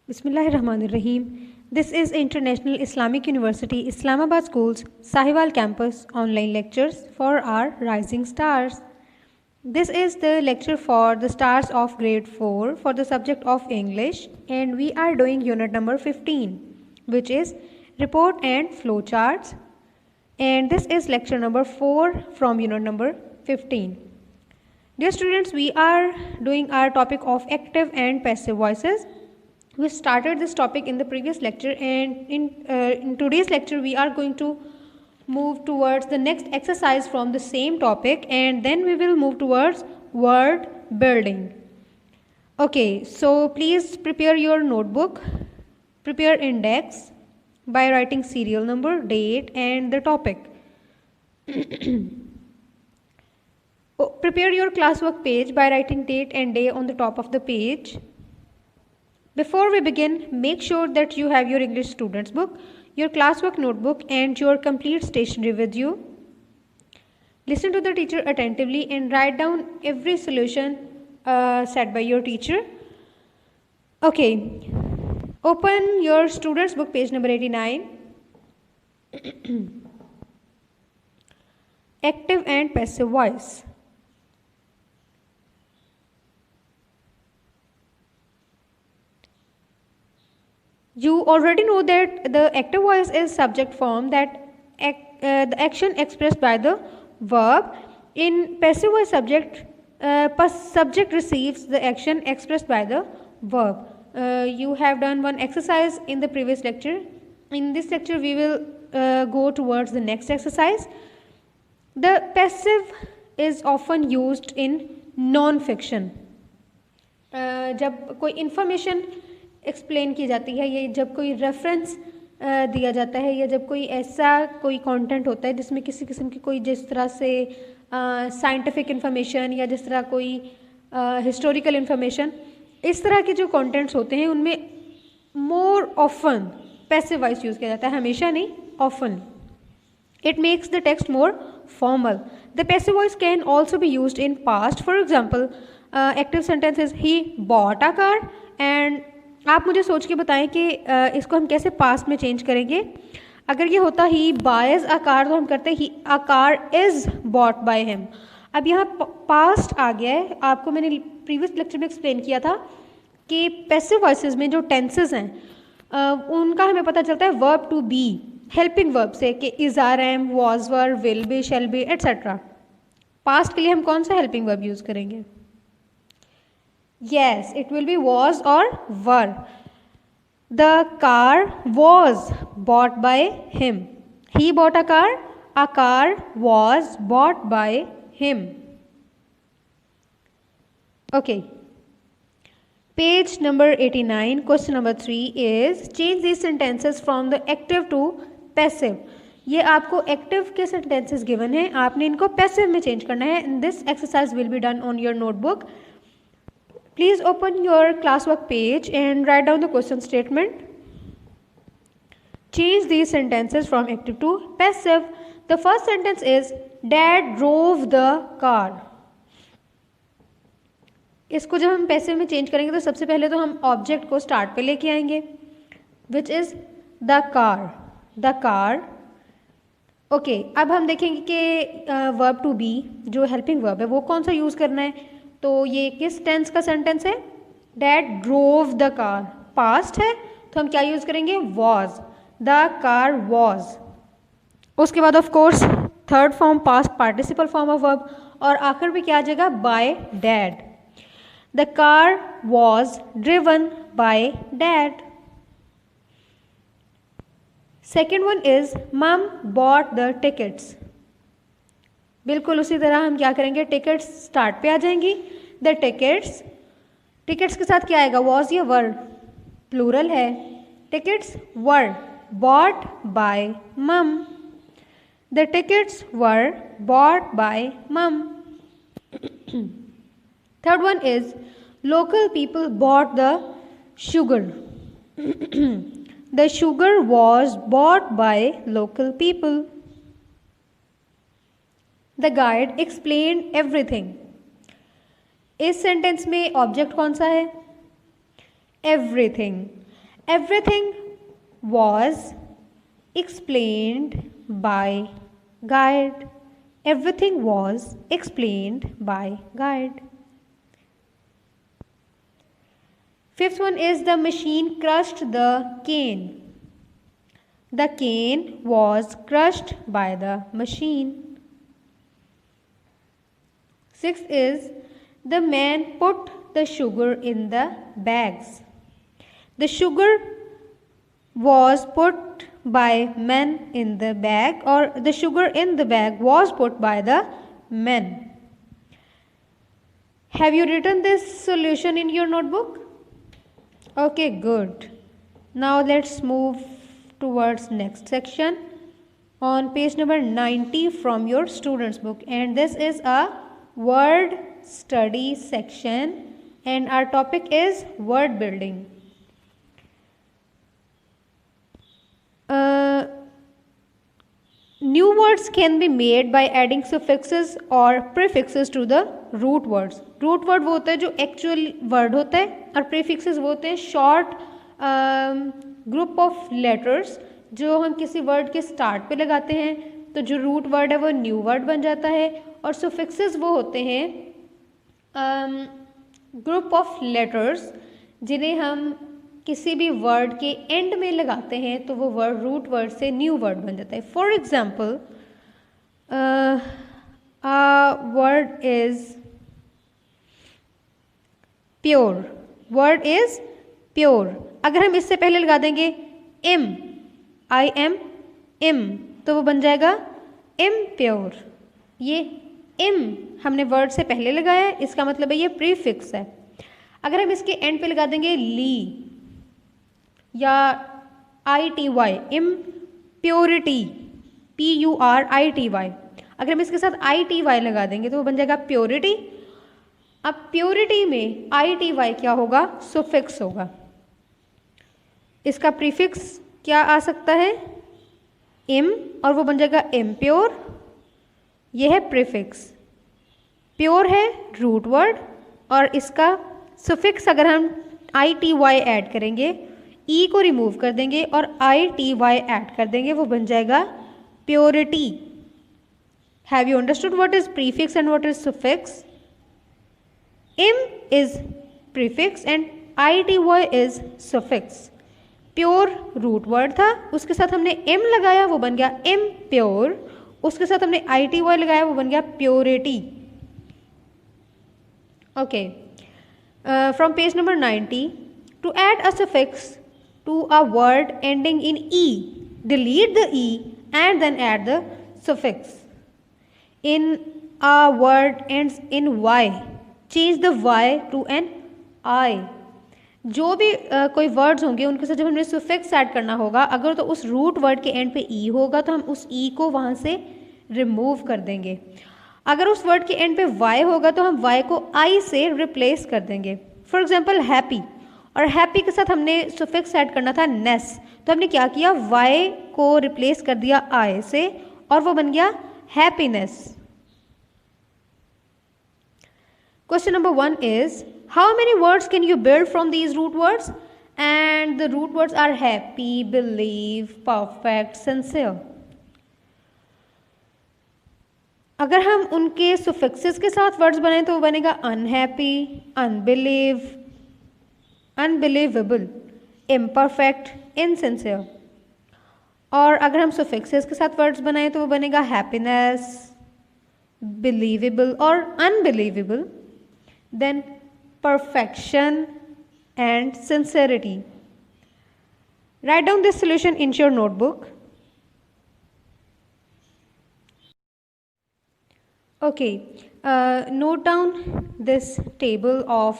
Bismillahirrahmanirrahim. This is International Islamic University, Islamabad School's Sahiwal Campus online lectures for our rising stars. This is the lecture for the stars of grade 4 for the subject of English, and we are doing unit number 15, which is report and flowcharts. And this is lecture number 4 from unit number 15. Dear students, we are doing our topic of active and passive voices. We started this topic in the previous lecture, and in today's lecture we are going to move towards the next exercise from the same topic, and then we will move towards word building. Okay, so please prepare your notebook, prepare index by writing serial number, date and the topic. Prepare your classwork page by writing date and day on the top of the page. Before we begin, make sure that you have your English student's book, your classwork notebook and your complete stationery with you. Listen to the teacher attentively and write down every solution set by your teacher. Okay, open your student's book, page number 89. Active and passive voice. You already know that the active voice is subject form, that the action expressed by the verb. In passive voice subject, subject receives the action expressed by the verb. You have done one exercise in the previous lecture. In this lecture we will go towards the next exercise. The passive is often used in non-fiction. जब कोई information explain की जाती है, ये जब कोई reference दिया जाता है, या जब कोई ऐसा कोई कंटेंट होता है जिसमें किसी किस्म की कोई जिस तरह से साइंटिफिक इन्फॉर्मेशन या जिस तरह कोई हिस्टोरिकल इन्फॉर्मेशन, इस तरह के जो कंटेंट्स होते हैं उनमें more often passive voice use किया जाता है, हमेशा नहीं, often. It makes the text more formal. The passive voice can also be used in past. For example, active sentence is he bought a car, and आप मुझे सोच के बताएं कि इसको हम कैसे पास्ट में चेंज करेंगे. अगर ये होता ही बायज अ कार तो हम करते ही a car is bought by him. अब यहाँ पास्ट आ गया है. आपको मैंने प्रीवियस लेक्चर में एक्सप्लेन किया था कि पैसिव वॉइसेस में जो टेंसेस हैं उनका हमें पता चलता है verb to be, helping verb से, कि is, are, am, was, were, will be, shall be etcetera. Past के लिए हम कौन सा हेल्पिंग वर्ब यूज़ करेंगे? Yes, it will be was or were. The car was bought by him. He bought a car. A car was bought by him. Okay. Page number 89, question number 3 is change these sentences from the active to passive. ये आपको active के sentences given है, आपने इनको passive में change करना है. And this exercise will be done on your notebook. Please open your classwork page and write down the question statement. Change these sentences from active to passive. The first sentence is Dad drove the car. इसको जब हम passive में change करेंगे तो सबसे पहले तो हम ऑब्जेक्ट को स्टार्ट पे लेके आएंगे, which is the car. The car. Okay, अब हम देखेंगे कि वर्ब टू बी जो हेल्पिंग वर्ब है वो कौन सा यूज़ करना है. तो ये किस टेंस का सेंटेंस है? Dad drove the car. Past है तो हम क्या यूज़ करेंगे? वॉज. The car was. उसके बाद of course third form past participle form of verb, और आखिर में क्या आ जाएगा? By dad. The car was driven by dad. Second one is mum bought the tickets. बिल्कुल उसी तरह हम क्या करेंगे? टिकट्स स्टार्ट पे आ जाएंगी. The tickets. टिकट्स के साथ क्या आएगा? वॉज या वर? प्लूरल है. Tickets were bought by mum. The tickets were bought by mum. Third one is local people bought the sugar. The sugar was bought by local people. The guide explain everything. इस sentence में object कौन सा है? Everything. Everything was explained by guide. Everything was explained by guide. Fifth one is the machine crushed the cane. The cane was crushed by the machine. Sixth is the man put the sugar in the bags. The sugar was put by men in the bag, or the sugar in the bag was put by the men. Have you written this solution in your notebook? Okay, good. Now let's move towards next section on page number 90 from your student's book, and this is a word study section and our topic is word building. New words can be made by adding suffixes or prefixes to the root words. Root word वो होता है जो actual word होता है, और prefixes वो होते हैं short group of letters जो हम किसी word के start पे लगाते हैं, तो जो root word है वो new word बन जाता है, और suffixes वो होते हैं group of letters जिन्हें हम किसी भी वर्ड के एंड में लगाते हैं तो वो वर्ड रूट वर्ड से न्यू वर्ड बन जाता है. For example word is pure. Word is pure. अगर हम इससे पहले लगा देंगे इम, आई एम इम, तो वो बन जाएगा इम्प्योर. ये इम हमने वर्ड से पहले लगाया है, इसका मतलब है ये प्रीफिक्स है. अगर हम इसके एंड पे लगा देंगे ली या आई टी वाई, इम प्योरिटी, PURITY, अगर हम इसके साथ ITY लगा देंगे तो वो बन जाएगा प्योरिटी. अब प्योरिटी में ITY क्या होगा? सुफिक्स होगा. इसका प्रीफिक्स क्या आ सकता है? इम, और वो बन जाएगा इम्प्योर. यह है प्रीफिक्स. प्योर है रूट वर्ड, और इसका सुफिक्स अगर हम ITY ऐड करेंगे, ई को रिमूव कर देंगे और ITY ऐड कर देंगे, वो बन जाएगा purity. Have you understood what is prefix and what is suffix? Im is prefix and ITY is suffix. Pure root word था, उसके साथ हमने इम लगाया, वो बन गया इम्प्योर. उसके साथ हमने ITY लगाया, वो बन गया purity. Okay, from page number 90, to add a suffix to a word ending in E, delete the E and then add the suffix. In a word ends in Y, change the Y to an I. जो भी कोई words होंगे उनके साथ जब हमने suffix add करना होगा, अगर तो उस रूट वर्ड के एंड पे ई होगा तो हम उस ई को वहाँ से रिमूव कर देंगे. अगर उस वर्ड के एंड पे वाई होगा तो हम वाई को आई से रिप्लेस कर देंगे. फॉर एग्जाम्पल हैप्पी, और हैप्पी के साथ हमने सुफिक्स ऐड करना था नेस, तो हमने क्या किया? वाई को रिप्लेस कर दिया आई से और वो बन गया happiness. Question number 1 is how many words can you build from these root words? And the root words are happy, believe, perfect, sincere. अगर हम उनके सुफिक्सेस के साथ वर्ड्स बनाएं तो वो बनेगा unhappy, unbelief, unbelievable, imperfect, insincere. और अगर हम सुफिक्सेस के साथ वर्ड्स बनाएं तो वो बनेगा हैप्पीनेस, बिलीवेबल और unbelievable, than perfection and sincerity. Write down this solution in your notebook. Okay, note down this table of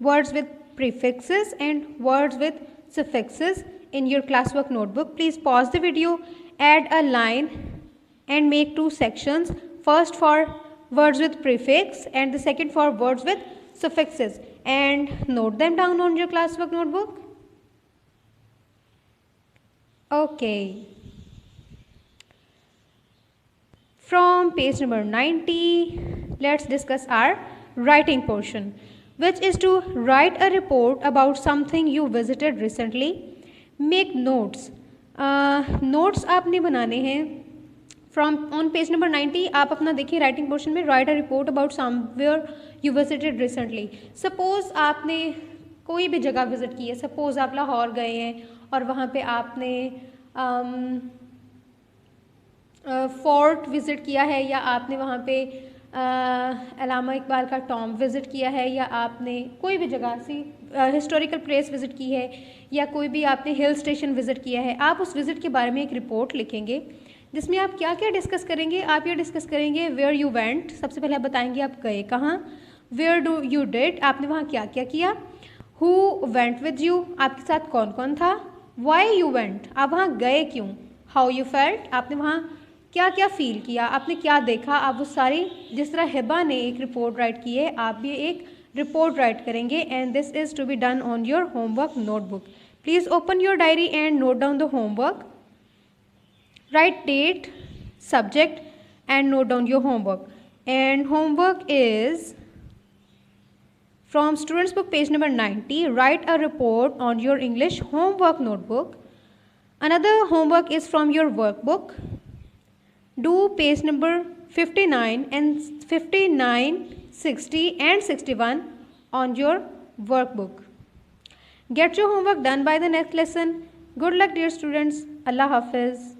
words with prefixes and words with suffixes in your classwork notebook. Please pause the video, add a line and make 2 sections. First for words with prefix and the second for words with suffixes, and note them down on your classwork notebook. Okay. From page number 90, let's discuss our writing portion, which is to write a report about something you visited recently. Make notes, notes आपने बनाने हैं from on page number 90। आप अपना देखिए writing portion में, right a report about somewhere you visited recently. Suppose आपने कोई भी जगह विजिट की है, सपोज आप लाहौर गए हैं और वहाँ पे आपने फोर्ट विज़िट किया है, या आपने वहाँ पे अल्लामा इकबाल का टॉम विज़िट किया है, या आपने कोई भी जगह सी हिस्टोरिकल प्लेस विज़िट की है, या कोई भी आपने हिल स्टेशन विज़िट किया है। आप उस विज़िट के बारे में एक रिपोर्ट लिखेंगे जिसमें आप क्या क्या डिस्कस करेंगे। आप ये डिस्कस करेंगे वेयर यू वेंट, सबसे पहले आप बताएंगे आप गए कहाँ। वेयर डू यू डिड, आपने वहाँ क्या क्या किया। हु वेंट विद यू, आपके साथ कौन कौन था। वाई यू वेंट, आप वहाँ गए क्यों। हाउ यू फेल्ट, आपने वहाँ क्या क्या फ़ील किया, आपने क्या देखा। आप वो सारी, जिस तरह हिबा ने एक रिपोर्ट राइट की है, आप भी एक रिपोर्ट राइट करेंगे। And this is to be done on your homework notebook. Please open your diary and note down the homework. Write date, subject and note down your homework. And homework is from students book page number 90. Write a report on your English homework notebook. Another homework is from your workbook. Do page number 59 and 59, 60 and 61 on your workbook. Get your homework done by the next lesson. Good luck dear students. Allah Hafiz.